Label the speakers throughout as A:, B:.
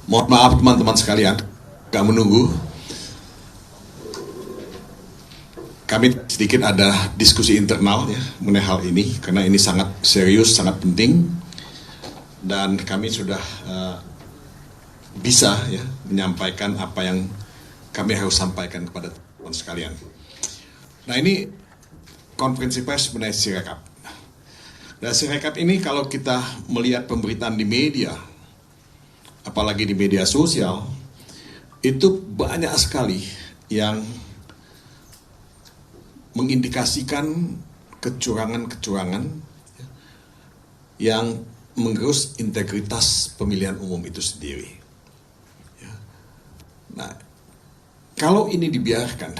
A: Mohon maaf teman-teman sekalian, gak menunggu. Kami sedikit ada diskusi internal ya mengenai hal ini, karena ini sangat serius, sangat penting, dan kami sudah bisa ya menyampaikan apa yang kami harus sampaikan kepada teman-teman sekalian. Nah, ini konferensi pers mengenai Sirekap. Dan Sirekap ini kalau kita melihat pemberitaan di media, apalagi di media sosial, itu banyak sekali yang mengindikasikan kecurangan-kecurangan yang menggerus integritas pemilihan umum itu sendiri. Nah, kalau ini dibiarkan,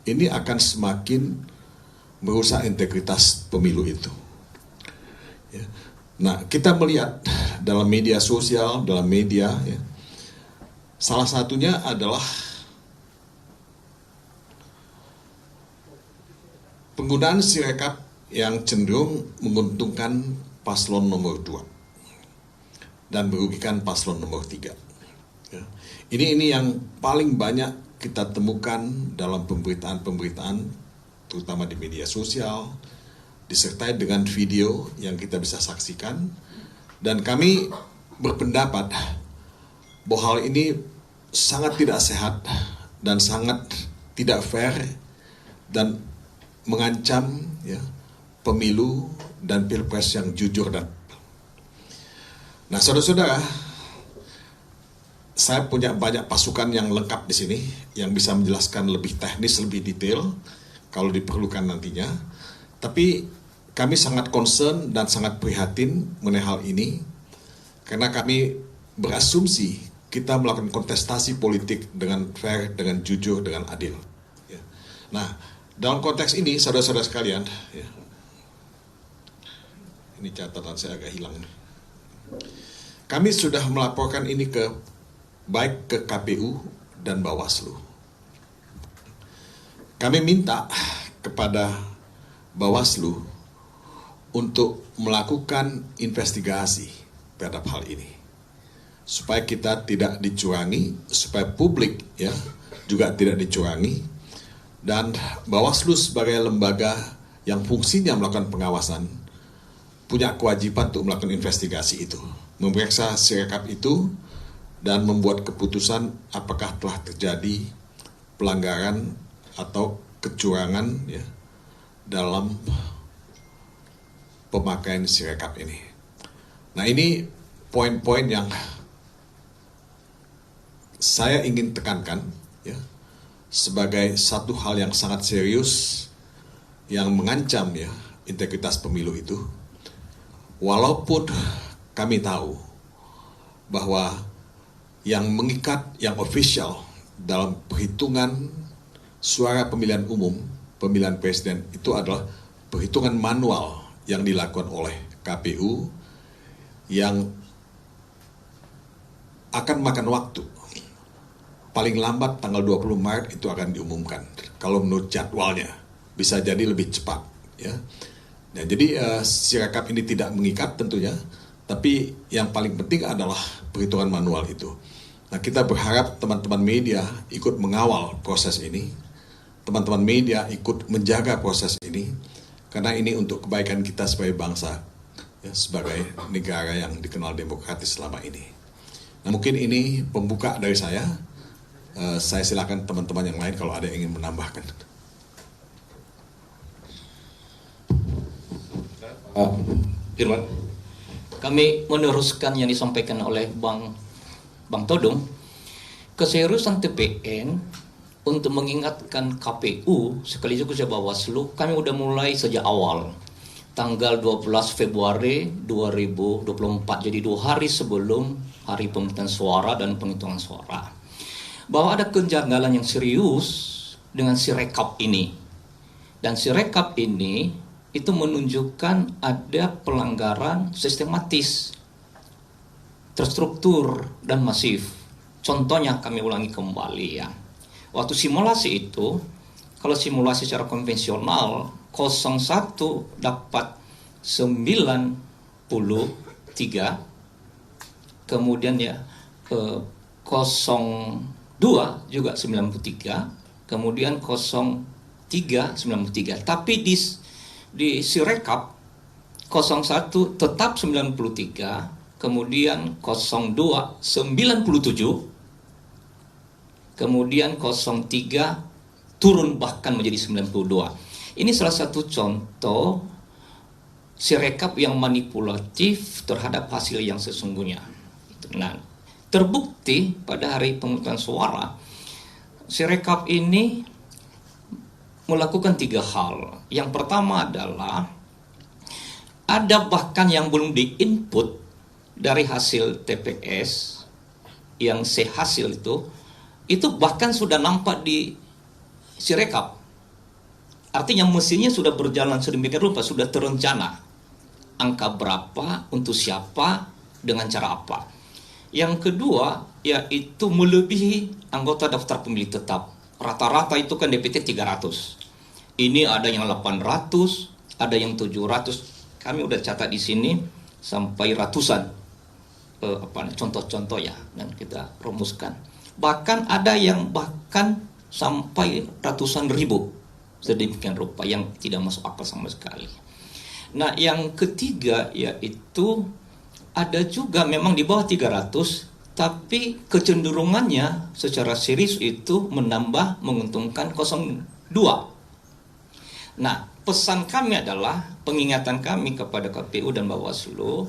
A: ini akan semakin merusak integritas pemilu itu. Nah, kita melihat dalam media sosial, dalam media, ya, salah satunya adalah penggunaan Sirekap yang cenderung menguntungkan paslon nomor 2 dan merugikan paslon nomor 3. Ya. Ini yang paling banyak kita temukan dalam pemberitaan-pemberitaan, terutama di media sosial, disertai dengan video yang kita bisa saksikan, dan kami berpendapat bahwa hal ini sangat tidak sehat dan sangat tidak fair dan mengancam ya, pemilu dan pilpres yang jujur dan. Nah, saudara-saudara, saya punya banyak pasukan yang lengkap di sini yang bisa menjelaskan lebih teknis, lebih detail kalau diperlukan nantinya. Tapi kami sangat concern dan sangat prihatin mengenai hal ini, karena kami berasumsi kita melakukan kontestasi politik dengan fair, dengan jujur, dengan adil. Ya. Nah, dalam konteks ini, saudara-saudara sekalian, ya, ini catatan saya agak hilang. Kami sudah melaporkan ini baik ke KPU dan Bawaslu. Kami minta kepada Bawaslu untuk melakukan investigasi terhadap hal ini, supaya kita tidak dicurangi, supaya publik ya juga tidak dicurangi, dan Bawaslu sebagai lembaga yang fungsinya melakukan pengawasan punya kewajiban untuk melakukan investigasi itu, memeriksa Sirekap itu dan membuat keputusan apakah telah terjadi pelanggaran atau kecurangan ya dalam pemakaian Sirekap ini. Nah, ini poin-poin yang saya ingin tekankan ya, sebagai satu hal yang sangat serius yang mengancam ya integritas pemilu itu. Walaupun kami tahu bahwa yang mengikat, yang official dalam perhitungan suara pemilihan umum, pemilihan presiden itu adalah perhitungan manual yang dilakukan oleh KPU yang akan makan waktu. Paling lambat tanggal 20 Maret itu akan diumumkan. Kalau menurut jadwalnya, bisa jadi lebih cepat. Ya. Nah, jadi Sirekap ini tidak mengikat tentunya, tapi yang paling penting adalah perhitungan manual itu. Nah, kita berharap teman-teman media ikut mengawal proses ini, teman-teman media ikut menjaga proses ini, karena ini untuk kebaikan kita sebagai bangsa, ya, sebagai negara yang dikenal demokratis selama ini. Nah, mungkin ini pembuka dari saya. Saya silakan teman-teman yang lain kalau ada yang ingin menambahkan.
B: Firman. Kami meneruskan yang disampaikan oleh Bang Todong. Keseriusan TPN untuk mengingatkan KPU sekaligus Bawaslu, kami udah mulai sejak awal. Tanggal 12 Februari 2024, jadi 2 hari sebelum hari pemungutan suara dan penghitungan suara, bahwa ada kejanggalan yang serius dengan Sirekap ini. Dan Sirekap ini itu menunjukkan ada pelanggaran sistematis, terstruktur, dan masif. Contohnya kami ulangi kembali ya. Waktu simulasi itu, kalau simulasi secara konvensional, 01 dapat 90, kemudian ya 02 juga 93, kemudian 03 93. Tapi di Sirekap 01 tetap 93, kemudian 02 97, kemudian 03 turun bahkan menjadi 92. Ini salah satu contoh Sirekap yang manipulatif terhadap hasil yang sesungguhnya. Nah, terbukti pada hari pemungutan suara, Sirekap ini melakukan 3 hal. Yang pertama adalah ada bahkan yang belum diinput dari hasil TPS yang sehasil itu bahkan sudah nampak di Sirekap. Artinya mesinnya sudah berjalan sedemikian rupa, sudah terencana. Angka berapa, untuk siapa, dengan cara apa. Yang kedua, yaitu melebihi anggota daftar pemilih tetap. Rata-rata itu kan DPT 300. Ini ada yang 800, ada yang 700. Kami udah catat di sini sampai ratusan contoh-contoh ya, dan kita rumuskan. Bahkan ada yang bahkan sampai ratusan ribu, sedemikian rupa, yang tidak masuk akal sama sekali. Nah, yang ketiga yaitu ada juga memang di bawah 300, tapi kecenderungannya secara serius itu menambah menguntungkan 02. Nah, pesan kami adalah, pengingatan kami kepada KPU dan Bawaslu,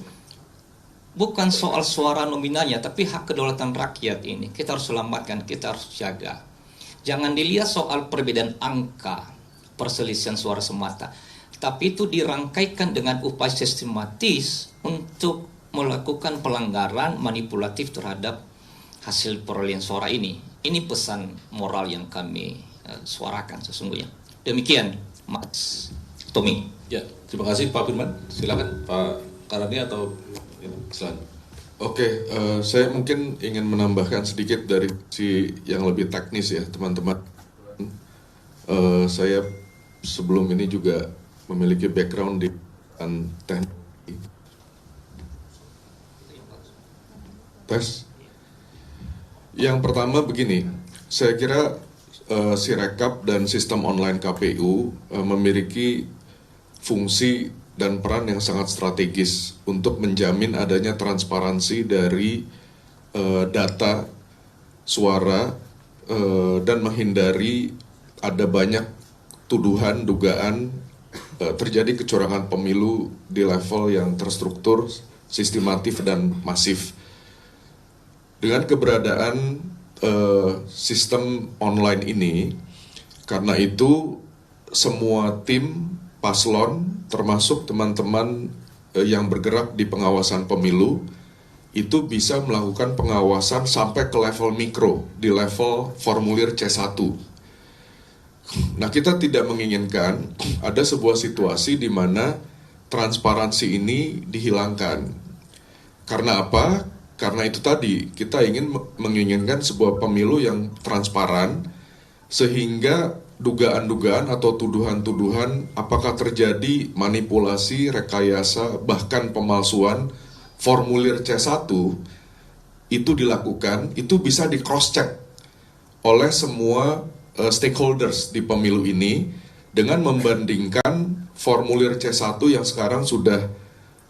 B: bukan soal suara nominalnya, tapi hak kedaulatan rakyat ini. Kita harus selamatkan, kita harus jaga. Jangan dilihat soal perbedaan angka, perselisihan suara semata. Tapi itu dirangkaikan dengan upaya sistematis untuk melakukan pelanggaran manipulatif terhadap hasil perolehan suara ini. Ini pesan moral yang kami suarakan sesungguhnya. Demikian, Mas Tommy.
C: Ya, terima kasih Pak Firman. Silakan Pak Karani atau silakan.
D: Oke, saya mungkin ingin menambahkan sedikit dari si yang lebih teknis ya, teman-teman. Saya sebelum ini juga memiliki background di teknik. Tes. Yang pertama begini, saya kira Sirekap dan sistem online KPU memiliki fungsi dan peran yang sangat strategis untuk menjamin adanya transparansi dari data suara dan menghindari ada banyak tuduhan, dugaan terjadi kecurangan pemilu di level yang terstruktur, sistematif, dan masif. Dengan keberadaan sistem online ini, karena itu semua tim paslon, termasuk teman-teman yang bergerak di pengawasan pemilu, itu bisa melakukan pengawasan sampai ke level mikro, di level formulir C1. Nah, kita tidak menginginkan ada sebuah situasi di mana transparansi ini dihilangkan. Karena apa? Karena itu tadi, kita menginginkan sebuah pemilu yang transparan, sehingga dugaan-dugaan atau tuduhan-tuduhan apakah terjadi manipulasi, rekayasa, bahkan pemalsuan formulir C1 itu dilakukan, itu bisa di cross-check oleh semua stakeholders di pemilu ini dengan membandingkan formulir C1 yang sekarang sudah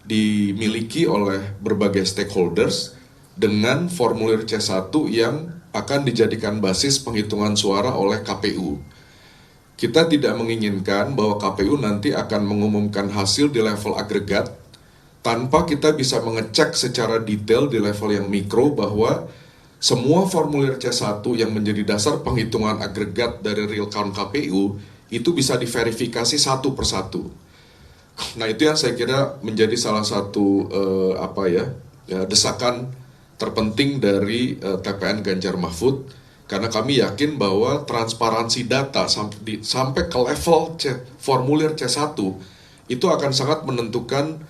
D: dimiliki oleh berbagai stakeholders dengan formulir C1 yang akan dijadikan basis penghitungan suara oleh KPU. Kita tidak menginginkan bahwa KPU nanti akan mengumumkan hasil di level agregat tanpa kita bisa mengecek secara detail di level yang mikro bahwa semua formulir C1 yang menjadi dasar penghitungan agregat dari real count KPU itu bisa diverifikasi satu persatu. Nah, itu yang saya kira menjadi salah satu desakan terpenting dari TPN Ganjar Mahfud, karena kami yakin bahwa transparansi data sampai ke level formulir C1 itu akan sangat menentukan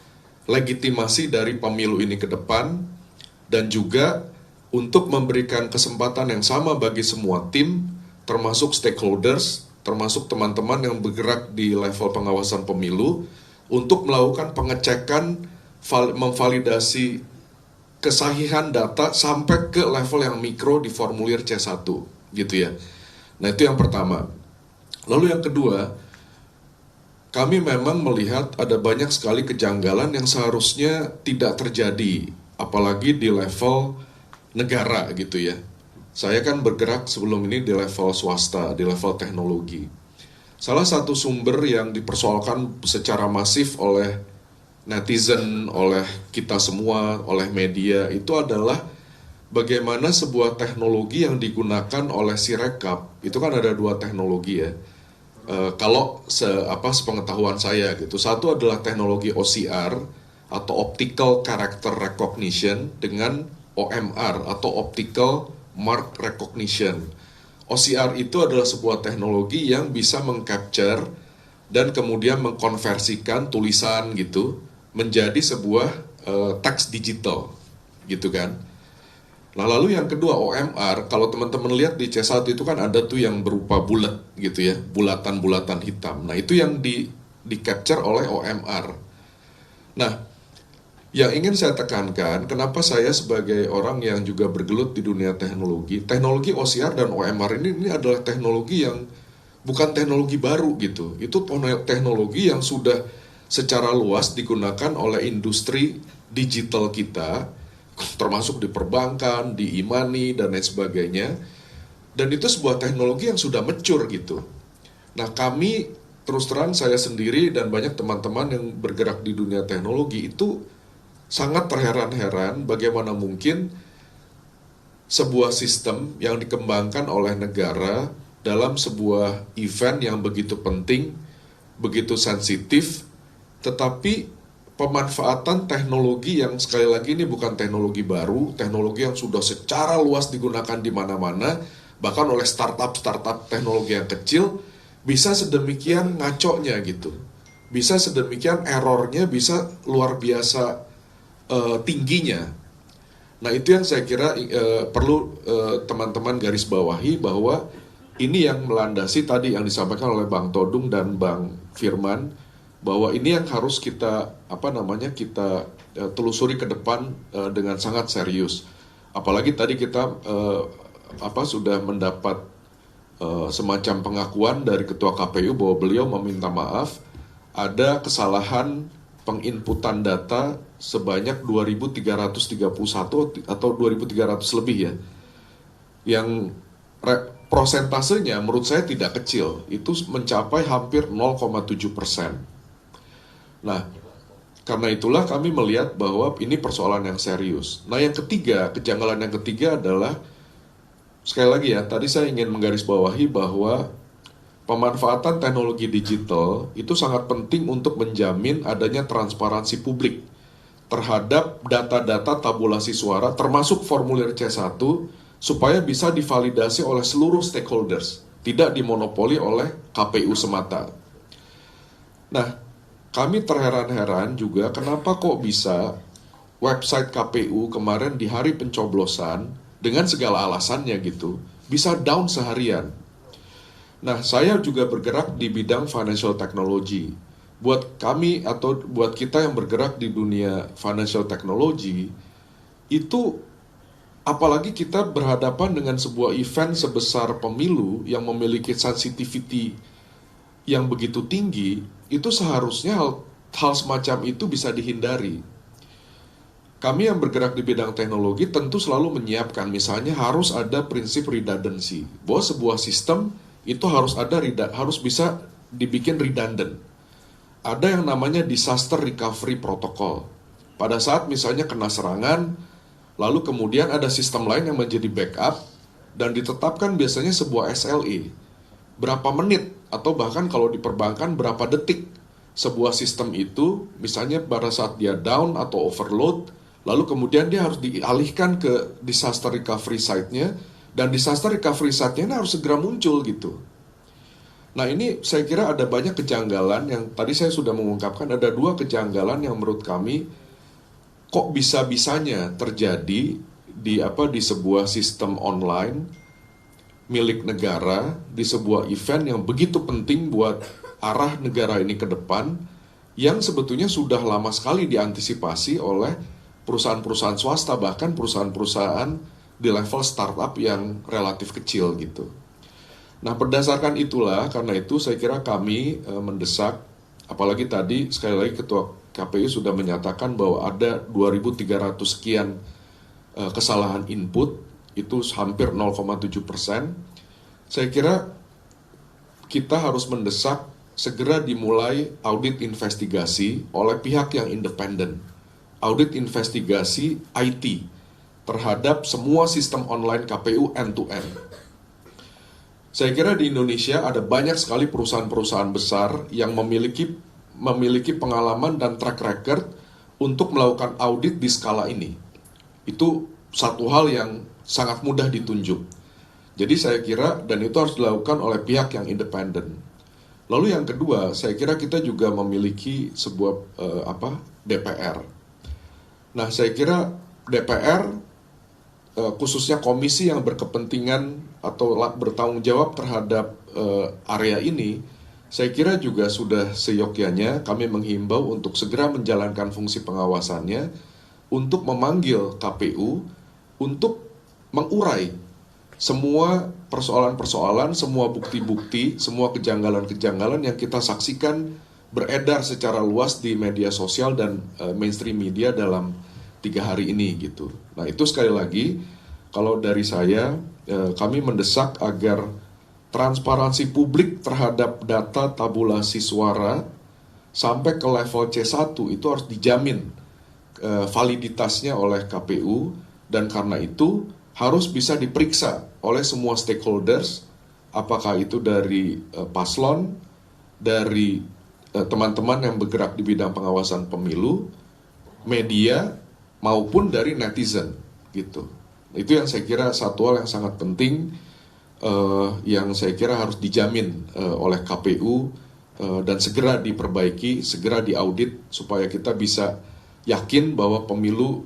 D: legitimasi dari pemilu ini ke depan, dan juga untuk memberikan kesempatan yang sama bagi semua tim, termasuk stakeholders, termasuk teman-teman yang bergerak di level pengawasan pemilu, untuk melakukan pengecekan memvalidasi kesahihan data sampai ke level yang mikro di formulir C1 gitu ya. Nah, itu yang pertama. Lalu yang kedua, kami memang melihat ada banyak sekali kejanggalan yang seharusnya tidak terjadi, apalagi di level negara gitu ya. Saya kan bergerak sebelum ini di level swasta, di level teknologi. Salah satu sumber yang dipersoalkan secara masif oleh netizen, oleh kita semua, oleh media, itu adalah bagaimana sebuah teknologi yang digunakan oleh Sirekap, itu kan ada dua teknologi ya. Kalau sepengetahuan saya gitu, satu adalah teknologi OCR atau Optical Character Recognition dengan OMR atau Optical Mark Recognition. OCR itu adalah sebuah teknologi yang bisa mengcapture dan kemudian mengkonversikan tulisan gitu menjadi sebuah teks digital gitu kan. Nah, lalu yang kedua OMR, kalau teman-teman lihat di C1 itu kan ada tuh yang berupa bulat gitu ya, bulatan-bulatan hitam. Nah, itu yang di capture oleh OMR. Nah, yang ingin saya tekankan, kenapa saya sebagai orang yang juga bergelut di dunia teknologi OCR dan OMR ini adalah teknologi yang bukan teknologi baru gitu. Itu teknologi yang sudah secara luas digunakan oleh industri digital kita, termasuk di perbankan, di e-money, dan lain sebagainya. Dan itu sebuah teknologi yang sudah mature gitu. Nah, kami, terus terang saya sendiri dan banyak teman-teman yang bergerak di dunia teknologi itu sangat terheran-heran bagaimana mungkin sebuah sistem yang dikembangkan oleh negara dalam sebuah event yang begitu penting, begitu sensitif, tetapi pemanfaatan teknologi yang sekali lagi ini bukan teknologi baru, teknologi yang sudah secara luas digunakan di mana-mana, bahkan oleh startup teknologi yang kecil, bisa sedemikian ngaconya gitu. Bisa sedemikian errornya bisa luar biasa tingginya. Nah, itu yang saya kira perlu teman-teman garis bawahi, bahwa ini yang melandasi tadi yang disampaikan oleh Bang Todung dan Bang Firman, bahwa ini yang harus kita kita telusuri ke depan dengan sangat serius. Apalagi tadi kita sudah mendapat semacam pengakuan dari Ketua KPU bahwa beliau meminta maaf ada kesalahan penginputan data sebanyak 2.331 atau 2.300 lebih ya, yang prosentasenya menurut saya tidak kecil, itu mencapai hampir 0,7%. Nah, karena itulah kami melihat bahwa ini persoalan yang serius. Nah, yang ketiga, kejanggalan yang ketiga adalah, sekali lagi ya, tadi saya ingin menggarisbawahi bahwa pemanfaatan teknologi digital itu sangat penting untuk menjamin adanya transparansi publik terhadap data-data tabulasi suara, termasuk formulir C1, supaya bisa divalidasi oleh seluruh stakeholders, tidak dimonopoli oleh KPU semata. Nah, kami terheran-heran juga kenapa kok bisa website KPU kemarin di hari pencoblosan dengan segala alasannya gitu bisa down seharian. Nah, saya juga bergerak di bidang financial technology. Buat kami atau buat kita yang bergerak di dunia financial technology, itu apalagi kita berhadapan dengan sebuah event sebesar pemilu yang memiliki sensitivity yang begitu tinggi, itu seharusnya hal semacam itu bisa dihindari. Kami yang bergerak di bidang teknologi tentu selalu menyiapkan, misalnya harus ada prinsip redundancy, bahwa sebuah sistem itu harus bisa dibikin redundant. Ada yang namanya disaster recovery protocol. Pada saat misalnya kena serangan, lalu kemudian ada sistem lain yang menjadi backup, dan ditetapkan biasanya sebuah SLA. Berapa menit, atau bahkan kalau di perbankan berapa detik sebuah sistem itu, misalnya pada saat dia down atau overload, lalu kemudian dia harus dialihkan ke disaster recovery site-nya, dan disaster recovery site-nya harus segera muncul gitu. Nah, ini saya kira ada banyak kejanggalan yang tadi saya sudah mengungkapkan, ada dua kejanggalan yang menurut kami kok bisa-bisanya terjadi di sebuah sistem online milik negara, di sebuah event yang begitu penting buat arah negara ini ke depan, yang sebetulnya sudah lama sekali diantisipasi oleh perusahaan-perusahaan swasta, bahkan perusahaan-perusahaan di level startup yang relatif kecil gitu. Nah, berdasarkan itulah, karena itu saya kira kami mendesak, apalagi tadi sekali lagi Ketua KPU sudah menyatakan bahwa ada 2.300 sekian kesalahan input, itu hampir 0,7%. Saya kira kita harus mendesak segera dimulai audit investigasi oleh pihak yang independen. Audit investigasi IT terhadap semua sistem online KPU end-to-end. Saya kira di Indonesia ada banyak sekali perusahaan-perusahaan besar yang memiliki pengalaman dan track record untuk melakukan audit di skala ini. Itu satu hal yang sangat mudah ditunjuk. Jadi saya kira, dan itu harus dilakukan oleh pihak yang independen. Lalu yang kedua, saya kira kita juga memiliki sebuah DPR. Nah, saya kira DPR khususnya komisi yang berkepentingan atau bertanggung jawab terhadap area ini, saya kira juga sudah seyogyanya kami menghimbau untuk segera menjalankan fungsi pengawasannya, untuk memanggil KPU, untuk mengurai semua persoalan-persoalan, semua bukti-bukti, semua kejanggalan-kejanggalan yang kita saksikan beredar secara luas di media sosial dan mainstream media dalam 3 hari ini gitu. Nah, itu sekali lagi, kalau dari saya, kami mendesak agar transparansi publik terhadap data tabulasi suara sampai ke level C1 itu harus dijamin validitasnya oleh KPU, dan karena itu harus bisa diperiksa oleh semua stakeholders, apakah itu dari paslon, dari teman-teman yang bergerak di bidang pengawasan pemilu, media, maupun dari netizen gitu. Itu yang saya kira satu hal yang sangat penting, yang saya kira harus dijamin oleh KPU dan segera diperbaiki, segera diaudit supaya kita bisa yakin bahwa pemilu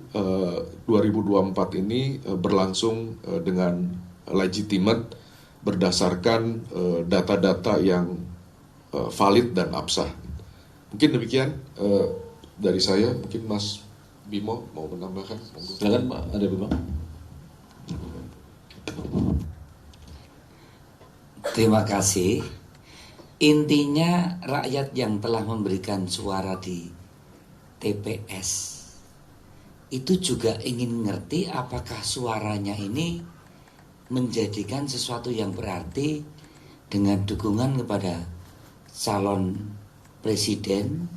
D: 2024 ini berlangsung dengan legitimate berdasarkan data-data yang valid dan absah. Mungkin demikian dari saya. Mungkin Mas Bimo mau menambahkan?
C: Silakan Pak, ada Bimo.
E: Terima kasih. Intinya rakyat yang telah memberikan suara di TPS itu juga ingin ngerti apakah suaranya ini menjadikan sesuatu yang berarti dengan dukungan kepada calon presiden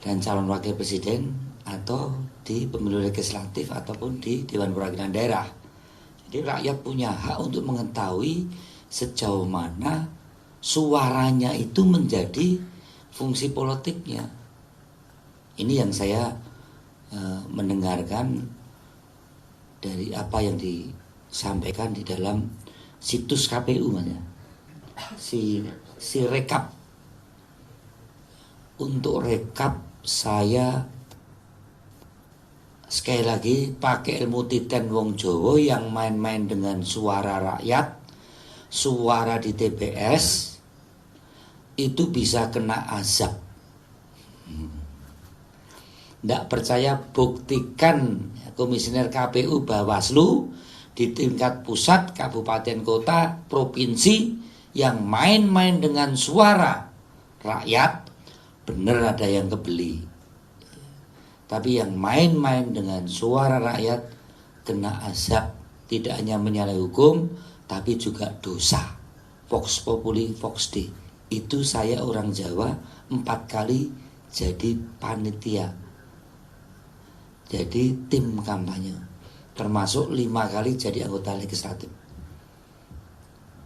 E: dan calon wakil presiden, atau di pemilu legislatif ataupun di Dewan Perwakilan Daerah. Jadi rakyat punya hak untuk mengetahui sejauh mana suaranya itu menjadi fungsi politiknya. Ini yang saya mendengarkan dari apa yang disampaikan di dalam situs KPU, si rekap. Untuk rekap saya sekali lagi pakai ilmu titen wong Jawa yang main-main dengan suara rakyat, suara di TPS itu bisa kena azab. Tidak percaya, buktikan komisioner KPU Bawaslu di tingkat pusat, kabupaten, kota, provinsi yang main-main dengan suara rakyat, benar ada yang kebeli. Tapi yang main-main dengan suara rakyat kena azab, tidak hanya menyalahi hukum, tapi juga dosa. Vox populi, vox dei. Itu saya orang Jawa 4 kali jadi panitia, jadi tim kampanye, termasuk 5 kali jadi anggota legislatif.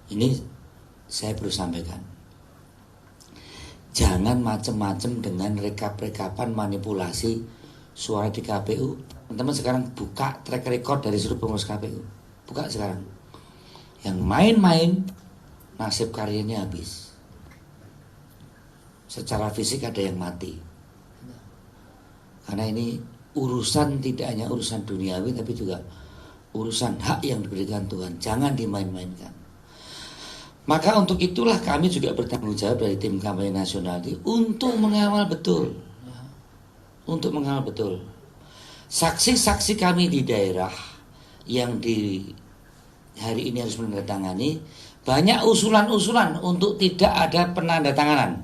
E: Ini saya perlu sampaikan. Jangan macam-macam dengan rekap-rekapan manipulasi suara di KPU. Teman-teman sekarang buka track record dari seluruh pengurus KPU. Buka sekarang. Yang main-main nasib karirnya habis. Secara fisik ada yang mati. Karena ini urusan tidak hanya urusan duniawi, tapi juga urusan hak yang diberikan Tuhan. Jangan dimain-mainkan. Maka untuk itulah kami juga bertanggung jawab dari tim kampanye nasional ini untuk mengawal betul. Untuk mengawal betul. Saksi-saksi kami di daerah yang di hari ini harus menandatangani, banyak usulan-usulan untuk tidak ada penandatanganan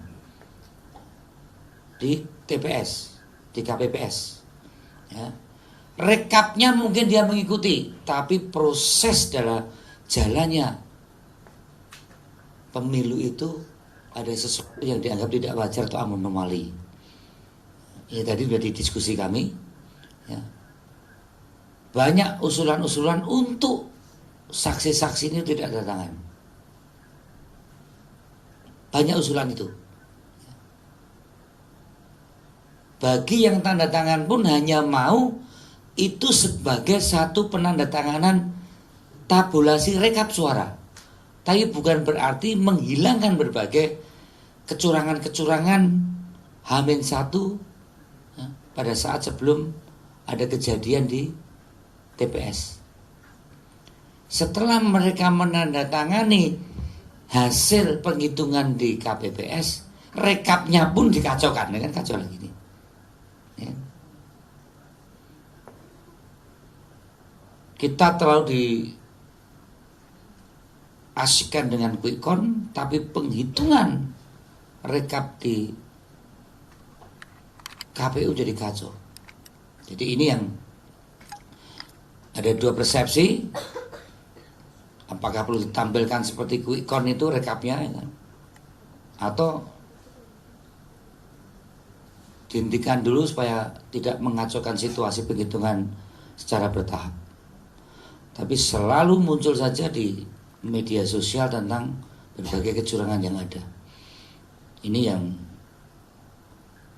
E: di TPS, di KPPS. Ya. Rekapnya mungkin dia mengikuti, tapi proses dalam jalannya pemilu itu ada sesuatu yang dianggap tidak wajar atau anomali. Ya tadi sudah di diskusi kami. Ya. Banyak usulan-usulan untuk saksi-saksi ini tidak ada tangan. Banyak usulan itu. Bagi yang tanda tangan pun hanya mau itu sebagai satu penandatanganan tabulasi rekap suara. Tapi bukan berarti menghilangkan berbagai kecurangan-kecurangan H-1 ya, pada saat sebelum ada kejadian di TPS. Setelah mereka menandatangani hasil penghitungan di KPPS, rekapnya pun dikacaukan, kan kacau lagi nih. Ya. Kita terlalu diasyikan dengan quick count, tapi penghitungan rekap di KPU jadi kacau. Jadi ini yang ada dua persepsi. Apakah perlu ditampilkan seperti quick count itu rekapnya, ya, atau dihentikan dulu supaya tidak mengacaukan situasi penghitungan secara bertahap. Tapi selalu muncul saja di media sosial tentang berbagai kecurangan yang ada. Ini yang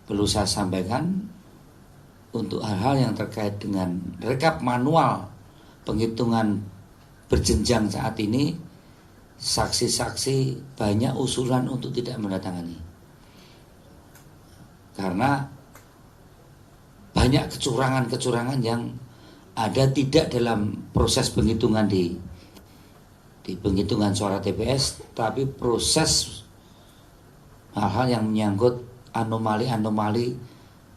E: perlu saya sampaikan untuk hal-hal yang terkait dengan rekap manual penghitungan berjenjang saat ini. Saksi-saksi banyak usulan untuk tidak mendatangani karena banyak kecurangan-kecurangan yang ada tidak dalam proses penghitungan di penghitungan suara TPS, tapi proses hal-hal yang menyangkut anomali-anomali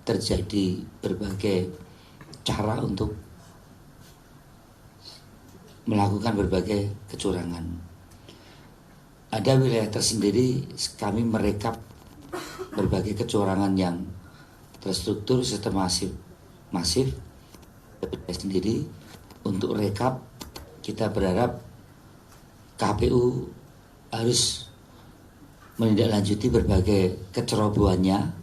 E: terjadi berbagai cara untuk melakukan berbagai kecurangan. Ada wilayah tersendiri kami merekap berbagai kecurangan yang terstruktur masif sendiri. Untuk rekap kita berharap KPU harus menindaklanjuti berbagai kecerobohannya.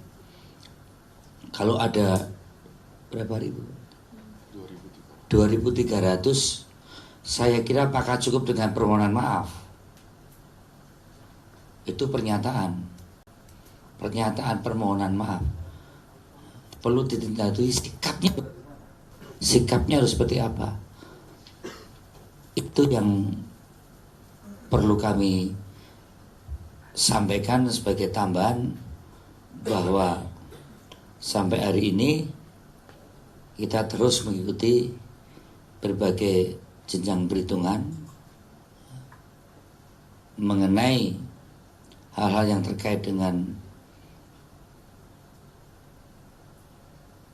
E: Kalau ada berapa ribu? 2.300, saya kira apakah cukup dengan permohonan maaf? Itu pernyataan permohonan maaf. Perlu ditindaklanjuti sikapnya harus seperti apa? Itu yang perlu kami sampaikan sebagai tambahan, bahwa sampai hari ini kita terus mengikuti berbagai jenjang perhitungan mengenai hal-hal yang terkait dengan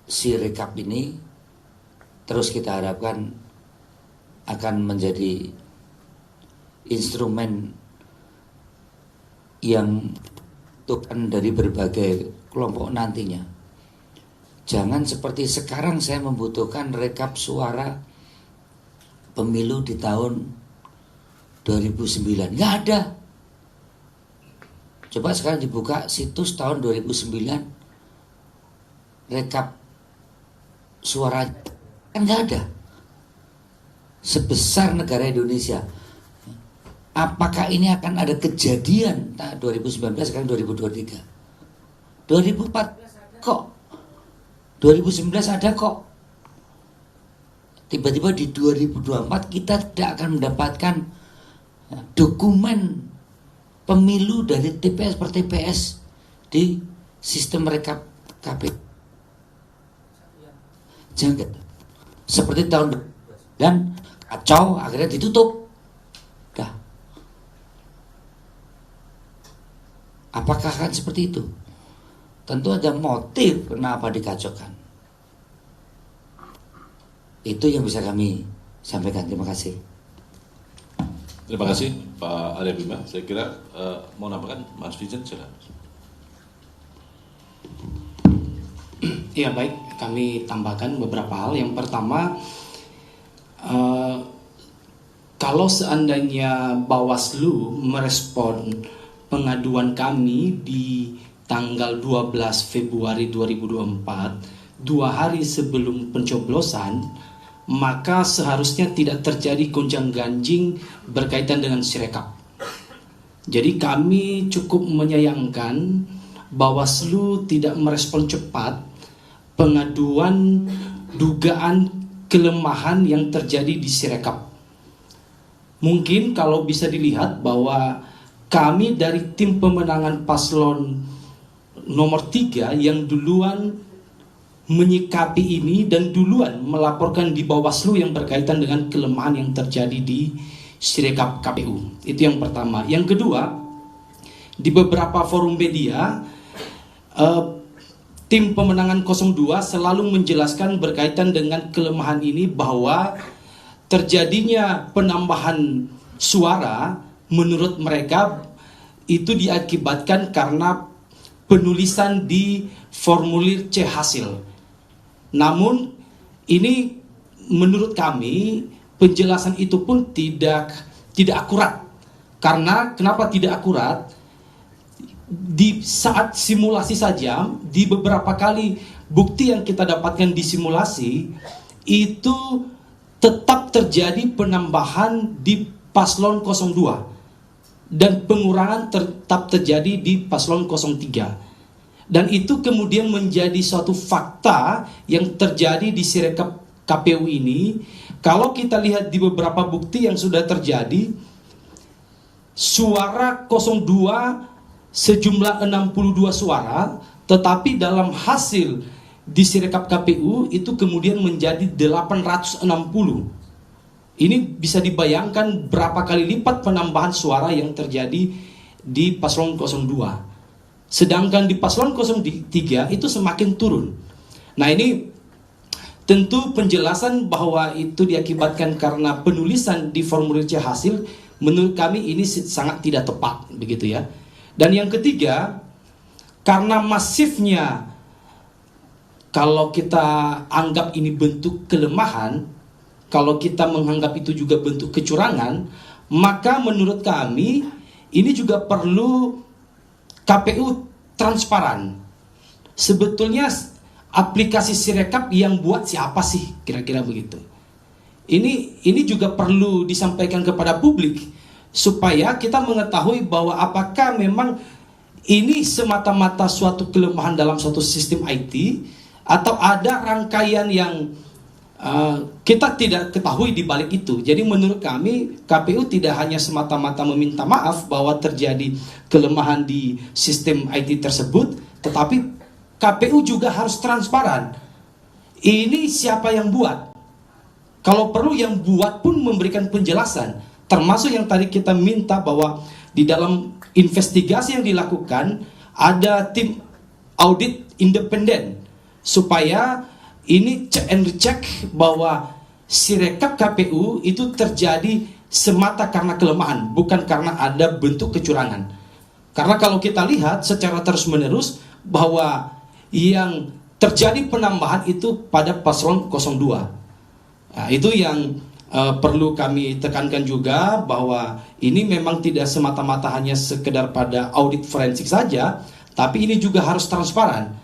E: si rekap ini. Terus kita harapkan akan menjadi instrumen yang tentukan dari berbagai kelompok nantinya. Jangan seperti sekarang saya membutuhkan rekap suara pemilu di tahun 2009. Nggak ada. Coba sekarang dibuka situs tahun 2009, rekap suara, kan nggak ada. Sebesar negara Indonesia, apakah ini akan ada kejadian 2019 sekarang 2023, 2014 kok, 2019 ada kok. Tiba-tiba di 2024 kita tidak akan mendapatkan dokumen pemilu dari TPS per TPS di sistem rekap KPU. Jangan seperti tahun dan kacau, akhirnya ditutup. Dah. Apakah akan seperti itu? Tentu ada motif kenapa dikacaukan. Itu yang bisa kami sampaikan. Terima kasih.
C: Terima kasih Pak Arya Bima. Saya kira mau nambahkan Mas Vincent, silakan.
F: Ya baik, kami tambahkan beberapa hal. Yang pertama, kalau seandainya Bawaslu merespon pengaduan kami di tanggal 12 Februari 2024, 2 hari sebelum pencoblosan, maka seharusnya tidak terjadi gonjang-ganjing berkaitan dengan Sirekap. Jadi kami cukup menyayangkan Bawaslu tidak merespon cepat pengaduan dugaan kelemahan yang terjadi di Sirekap. Mungkin kalau bisa dilihat bahwa kami dari tim pemenangan paslon nomor 3 yang duluan menyikapi ini dan duluan melaporkan di Bawaslu yang berkaitan dengan kelemahan yang terjadi di Sirekap KPU. Itu yang pertama. Yang kedua, di beberapa forum media tim pemenangan 02 selalu menjelaskan berkaitan dengan kelemahan ini bahwa terjadinya penambahan suara menurut mereka itu diakibatkan karena penulisan di formulir C hasil. Namun ini menurut kami penjelasan itu pun tidak akurat. Karena kenapa tidak akurat? Di saat simulasi saja, di beberapa kali bukti yang kita dapatkan di simulasi itu tetap terjadi penambahan di paslon 02 dan pengurangan tetap terjadi di paslon 03. Dan itu kemudian menjadi suatu fakta yang terjadi di Sirekap KPU ini. Kalau kita lihat di beberapa bukti yang sudah terjadi, suara 02 sejumlah 62 suara, tetapi dalam hasil di Sirekap KPU itu kemudian menjadi 860. Ini bisa dibayangkan berapa kali lipat penambahan suara yang terjadi di paslon 02. Sedangkan di paslon 03 itu semakin turun. Nah ini tentu penjelasan bahwa itu diakibatkan karena penulisan di formulir C hasil, menurut kami ini sangat tidak tepat, begitu ya. Dan yang ketiga, karena masifnya, kalau kita anggap ini bentuk kelemahan, kalau kita menganggap itu juga bentuk kecurangan, maka menurut kami ini juga perlu KPU transparan. Sebetulnya aplikasi Sirekap yang buat siapa sih? Kira-kira begitu. Ini juga perlu disampaikan kepada publik supaya kita mengetahui bahwa apakah memang ini semata-mata suatu kelemahan dalam suatu sistem IT atau ada rangkaian yang kita tidak ketahui di balik itu. Jadi menurut kami KPU tidak hanya semata-mata meminta maaf bahwa terjadi kelemahan di sistem IT tersebut, tetapi KPU juga harus transparan. Ini siapa yang buat? Kalau perlu yang buat pun memberikan penjelasan, termasuk yang tadi kita minta bahwa di dalam investigasi yang dilakukan ada tim audit independen supaya ini cek and recheck bahwa Sirekap KPU itu terjadi semata karena kelemahan, bukan karena ada bentuk kecurangan. Karena kalau kita lihat secara terus-menerus bahwa yang terjadi penambahan itu pada paslon 02. Nah, itu yang perlu kami tekankan juga, bahwa ini memang tidak semata-mata hanya sekedar pada audit forensik saja, tapi ini juga harus transparan.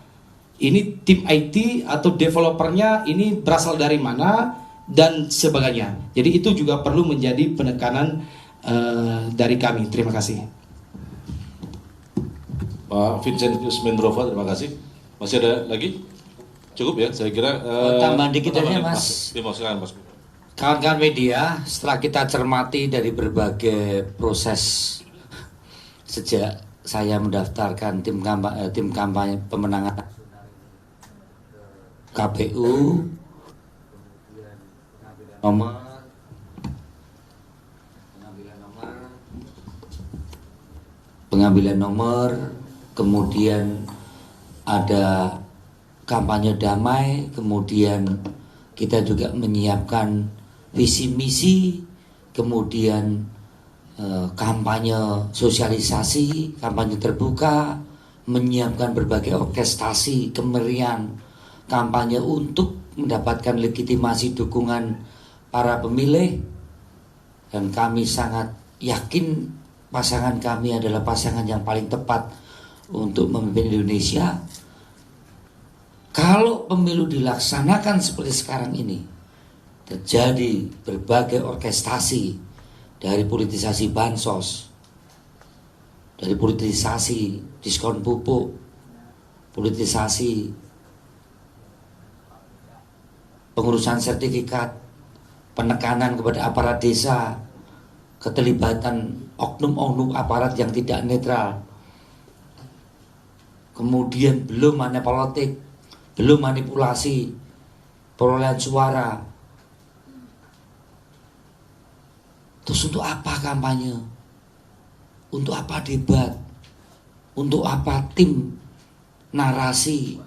F: Ini tim IT atau developernya ini berasal dari mana dan sebagainya. Jadi itu juga perlu menjadi penekanan dari kami. Terima kasih.
C: Pak Vincent Yusmendrova, terima kasih. Masih ada lagi? Cukup ya, saya kira.
E: Tambahan dikit aja, Mas.
C: Silakan, Mas.
E: Kawan-kawan media, setelah kita cermati dari berbagai proses sejak saya mendaftarkan tim kampanye pemenangan KPU, pengambilan nomor, kemudian ada kampanye damai, kemudian kita juga menyiapkan visi misi, kemudian kampanye sosialisasi, kampanye terbuka, menyiapkan berbagai orkestrasi, kemerian, kampanye untuk mendapatkan legitimasi dukungan para pemilih. Dan kami sangat yakin pasangan kami adalah pasangan yang paling tepat untuk memimpin Indonesia. Kalau pemilu dilaksanakan seperti sekarang ini, terjadi berbagai orkestrasi, dari politisasi bansos, dari politisasi diskon pupuk, politisasi pengurusan sertifikat, penekanan kepada aparat desa, keterlibatan oknum-oknum aparat yang tidak netral, kemudian belum politik, belum manipulasi perolehan suara. Terus untuk apa kampanye? Untuk apa debat? Untuk apa tim narasi,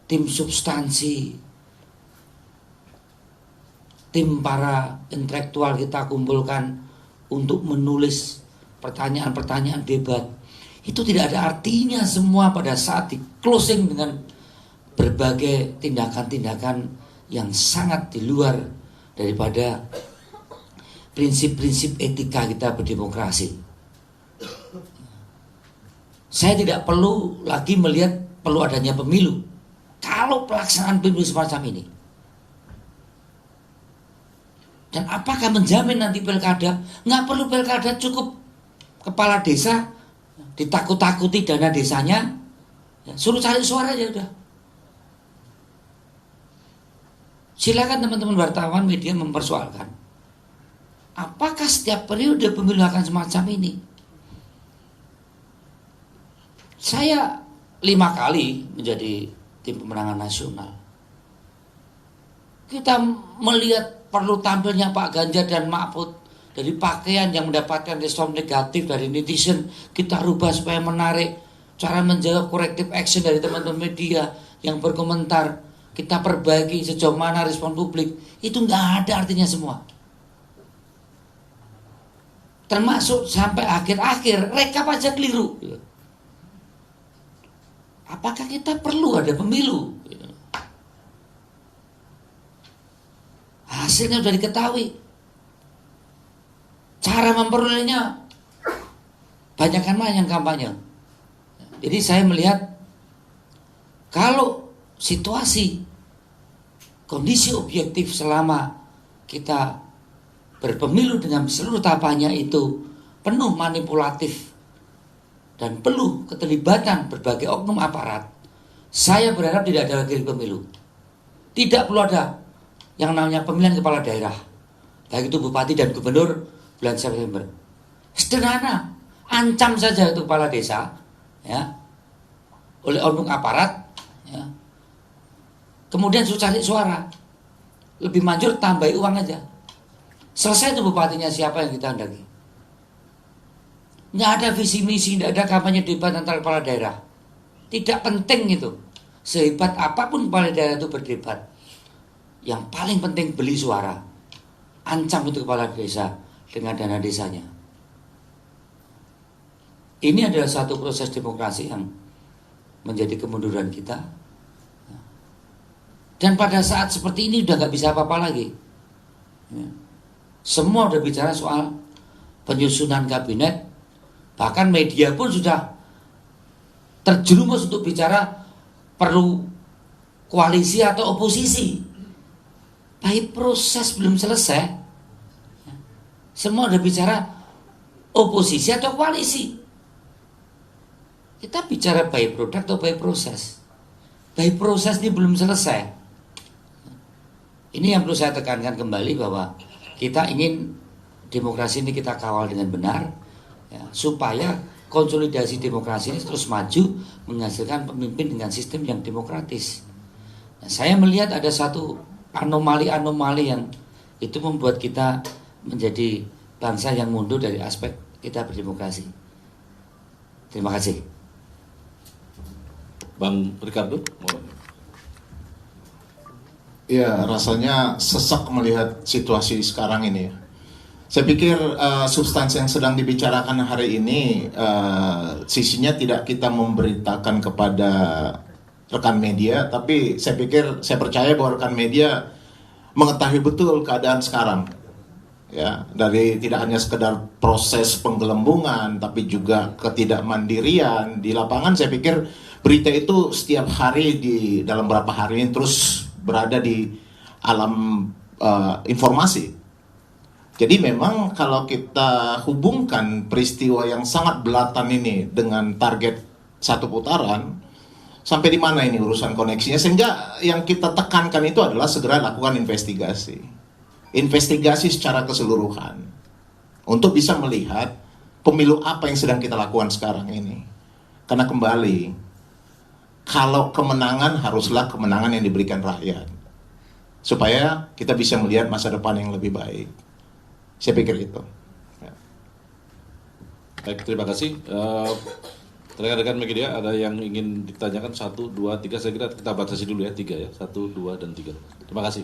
E: tim substansi, tim para intelektual kita kumpulkan untuk menulis pertanyaan-pertanyaan debat? Itu tidak ada artinya semua pada saat di closing dengan berbagai tindakan-tindakan yang sangat di luar daripada prinsip-prinsip etika kita berdemokrasi. Saya tidak perlu lagi melihat perlu adanya pemilu kalau pelaksanaan pemilu semacam ini. Dan apakah menjamin nanti pilkada? Nggak perlu pilkada, cukup kepala desa ditakut-takuti dana desanya, suruh cari suara aja udah. Silakan teman-teman wartawan media mempersoalkan, apakah setiap periode pemilu akan semacam ini? Saya 5 kali menjadi tim pemenangan nasional. Kita melihat perlu tampilnya Pak Ganjar dan Mahfud, dari pakaian yang mendapatkan respon negatif dari netizen, kita rubah supaya menarik. Cara menjawab corrective action dari teman-teman media yang berkomentar, kita perbaiki sejauh mana respon publik. Itu nggak ada artinya semua. Termasuk sampai akhir-akhir rekap aja keliru. Apakah kita perlu ada pemilu? Hasilnya sudah diketahui. Cara memperolehnya banyakkan mana yang kampanye. Jadi saya melihat kalau situasi kondisi objektif selama kita berpemilu dengan seluruh tahapannya itu penuh manipulatif dan penuh keterlibatan berbagai oknum aparat, saya berharap tidak ada lagi pemilu. Tidak perlu ada yang namanya pemilihan kepala daerah, baik itu bupati dan gubernur bulan September. Sederhana, ancam saja itu kepala desa, ya, oleh oknum aparat, ya. Kemudian cari suara, lebih manjur tambahi uang aja. Selesai itu bupatinya siapa yang kita hendaki. Nggak ada visi misi, nggak ada kampanye debat antara kepala daerah. Tidak penting itu. Sehebat apapun kepala daerah itu berdebat, yang paling penting beli suara. Ancam itu kepala desa dengan dana desanya. Ini adalah satu proses demokrasi yang menjadi kemunduran kita. Dan pada saat seperti ini udah nggak bisa apa-apa lagi. Semua udah bicara soal penyusunan kabinet, bahkan media pun sudah terjerumus untuk bicara perlu koalisi atau oposisi. Tapi proses belum selesai. Semua udah bicara oposisi atau koalisi. Kita bicara by product atau by proses. By proses ini belum selesai. Ini yang perlu saya tekankan kembali, bahwa kita ingin demokrasi ini kita kawal dengan benar, ya, supaya konsolidasi demokrasi ini terus maju, menghasilkan pemimpin dengan sistem yang demokratis. Nah, saya melihat ada satu anomali-anomali yang itu membuat kita menjadi bangsa yang mundur dari aspek kita berdemokrasi. Terima kasih.
C: Bang Ricardo,
G: Ya, rasanya sesak melihat situasi sekarang ini. Saya pikir substansi yang sedang dibicarakan hari ini sisinya tidak kita memberitakan kepada rekan media, tapi saya percaya bahwa rekan media mengetahui betul keadaan sekarang. Ya, dari tidak hanya sekedar proses penggelembungan, tapi juga ketidakmandirian di lapangan. Saya pikir berita itu setiap hari dalam beberapa hari ini terus berada di alam informasi. Jadi memang kalau kita hubungkan peristiwa yang sangat belatan ini dengan target satu putaran, sampai di mana ini urusan koneksinya, sehingga yang kita tekankan itu adalah segera lakukan investigasi. Investigasi secara keseluruhan untuk bisa melihat pemilu apa yang sedang kita lakukan sekarang ini. Karena kembali, kalau kemenangan haruslah kemenangan yang diberikan rakyat, supaya kita bisa melihat masa depan yang lebih baik. Saya pikir itu. Ya.
C: baik, terima kasih. Rekan-rekan media, ada yang ingin ditanyakan? 1, 2, 3, saya kira kita batasi dulu ya, 3 ya, 1, 2, dan 3. Terima kasih.